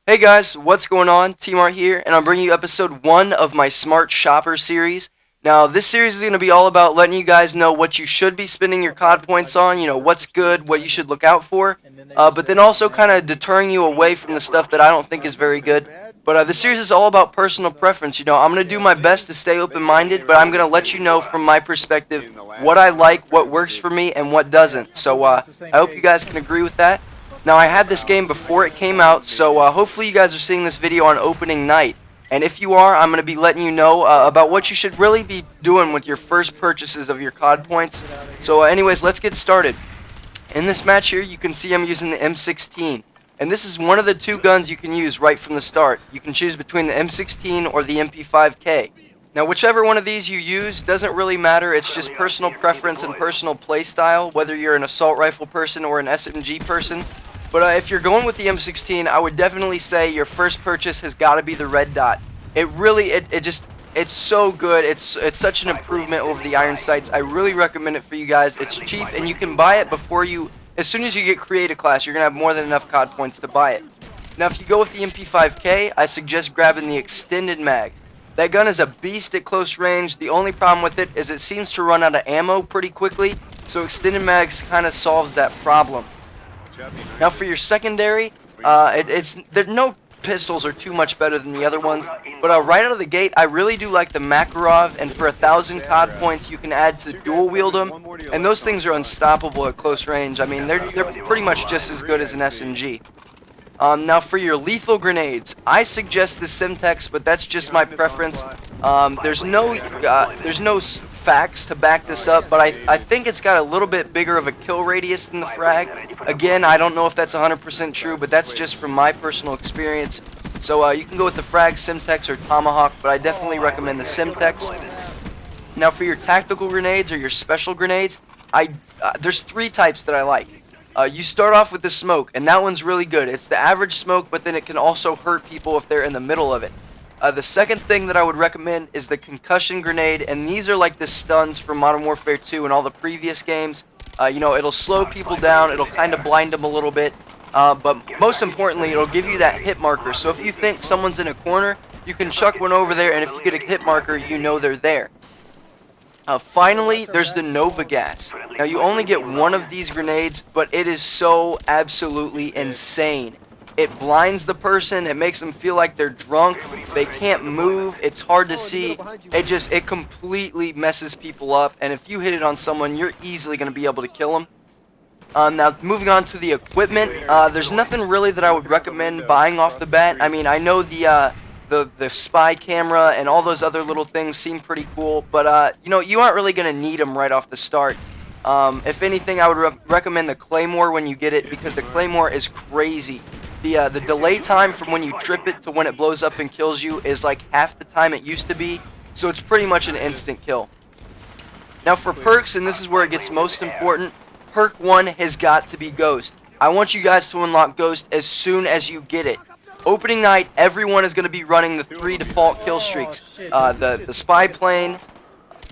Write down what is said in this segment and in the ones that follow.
Hey guys, what's going on? TmarTn here, and I'm bringing you episode 1 of my Smart Shopper series. Now, this series is going to be all about letting you guys know what you should be spending your COD points on, what's good, what you should look out for, but then also kind of deterring you away from the stuff that I don't think is very good. But this series is all about personal preference. I'm going to do my best to stay open-minded, but I'm going to let you know from my perspective what I like, what works for me, and what doesn't. So I hope you guys can agree with that. Now, I had this game before it came out, so hopefully you guys are seeing this video on opening night. And if you are, I'm going to be letting you know about what you should really be doing with your first purchases of your COD points. So anyways, let's get started. In this match here, you can see I'm using the M16. And this is one of the two guns you can use right from the start. You can choose between the M16 or the MP5K. Now, whichever one of these you use doesn't really matter. It's just personal preference and personal play style, whether you're an assault rifle person or an SMG person. But if you're going with the M16, I would definitely say your first purchase has got to be the red dot. It's so good. It's such an improvement over the iron sights. I really recommend it for you guys. It's cheap, and you can buy it as soon as you get creative class. You're going to have more than enough COD points to buy it. Now, if you go with the MP5K, I suggest grabbing the extended mag. That gun is a beast at close range. The only problem with it is it seems to run out of ammo pretty quickly, so extended mags kind of solves that problem. Now for your secondary, no pistols are too much better than the other ones, but right out of the gate, I really do like the Makarov, and for 1,000 COD points, you can add to dual wield them, and those things are unstoppable at close range. I mean, they're pretty much just as good as an SMG. Now for your lethal grenades, I suggest the Simtex, but that's just my preference. There's no facts to back this up, but I think it's got a little bit bigger of a kill radius than the frag. Again, I don't know if that's 100% true, but that's just from my personal experience. So you can go with the frag, Simtex, or Tomahawk, but I definitely recommend the Simtex. Now for your tactical grenades or your special grenades, there's 3 types that I like. You start off with the smoke, and that one's really good. It's the average smoke, but then it can also hurt people if they're in the middle of it. The second thing that I would recommend is the concussion grenade, and these are like the stuns from Modern Warfare 2 and all the previous games. It'll slow people down, it'll kind of blind them a little bit, but most importantly, it'll give you that hit marker. So if you think someone's in a corner, you can chuck one over there, and if you get a hit marker, you know they're there. Finally, there's the Nova Gas. Now, you only get one of these grenades, but it is so absolutely insane. It blinds the person, it makes them feel like they're drunk, they can't move, it's hard to see, it completely messes people up, and if you hit it on someone, you're easily going to be able to kill them. Now, moving on to the equipment, there's nothing really that I would recommend buying off the bat. I mean, I know the spy camera and all those other little things seem pretty cool, but you aren't really going to need them right off the start. If anything, I would recommend the Claymore when you get it, because the Claymore is crazy. The delay time from when you trip it to when it blows up and kills you is like half the time it used to be, so it's pretty much an instant kill. Now for perks, and this is where it gets most important, perk 1 has got to be Ghost. I want you guys to unlock Ghost as soon as you get it. Opening night, everyone is going to be running the 3 default kill streaks. The spy plane,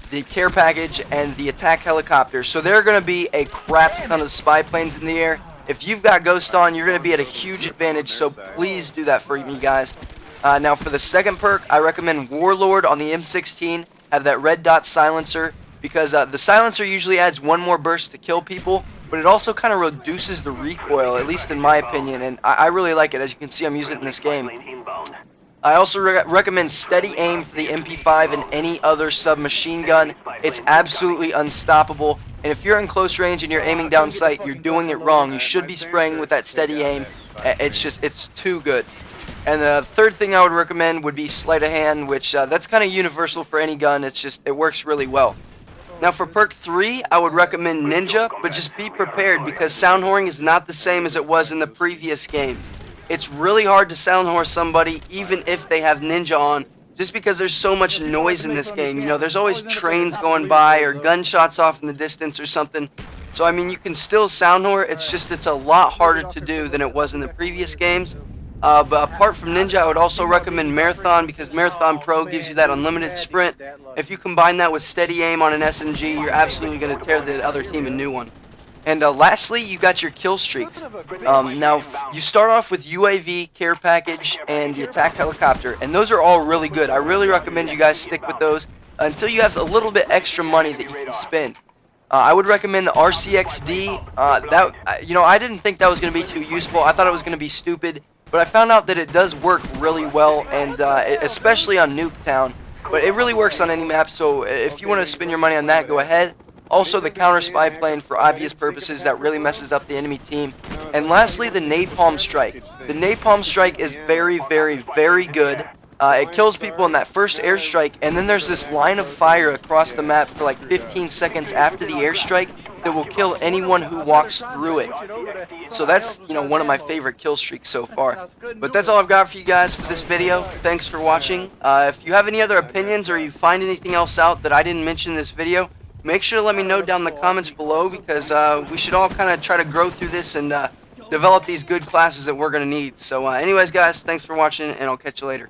the care package, and the attack helicopter. So there are going to be a crap ton of spy planes in the air. If you've got Ghost on, you're going to be at a huge advantage, so please do that for me, guys. Now for the second perk, I recommend Warlord on the M16. Have that red dot silencer, because the silencer usually adds 1 more burst to kill people, but it also kind of reduces the recoil, at least in my opinion, and I really like it. As you can see, I'm using it in this game. I also recommend steady aim for the MP5 and any other submachine gun. It's absolutely unstoppable, and if you're in close range and you're aiming down sight, you're doing it wrong. You should be spraying with that steady aim. It's too good. And the third thing I would recommend would be sleight of hand, which that's kind of universal for any gun. It works really well. Now for perk 3, I would recommend Ninja, but just be prepared, because sound whoring is not the same as it was in the previous games. It's really hard to sound whore somebody even if they have Ninja on, just because there's so much noise in this game. There's always trains going by or gunshots off in the distance or something. So I mean, you can still sound whore, it's a lot harder to do than it was in the previous games. But apart from Ninja, I would also recommend Marathon, because Marathon Pro gives you that unlimited sprint. If you combine that with steady aim on an SMG, you're absolutely going to tear the other team a new one. And lastly, you got your kill streaks. Now, you start off with UAV, care package, and the attack helicopter, and those are all really good. I really recommend you guys stick with those until you have a little bit extra money that you can spend. I would recommend the RCXD. I didn't think that was going to be too useful. I thought it was going to be stupid, but I found out that it does work really well, and especially on Nuketown. But it really works on any map, so if you want to spend your money on that, go ahead. Also, the counter spy plane for obvious purposes that really messes up the enemy team. And lastly, the napalm strike. The napalm strike is very, very, very good. It kills people in that first airstrike, and then there's this line of fire across the map for like 15 seconds after the airstrike that will kill anyone who walks through it. So that's, one of my favorite kill streaks so far. But that's all I've got for you guys for this video. Thanks for watching. If you have any other opinions or you find anything else out that I didn't mention in this video, make sure to let me know down in the comments below, because we should all kind of try to grow through this and develop these good classes that we're going to need. So anyways, guys, thanks for watching, and I'll catch you later.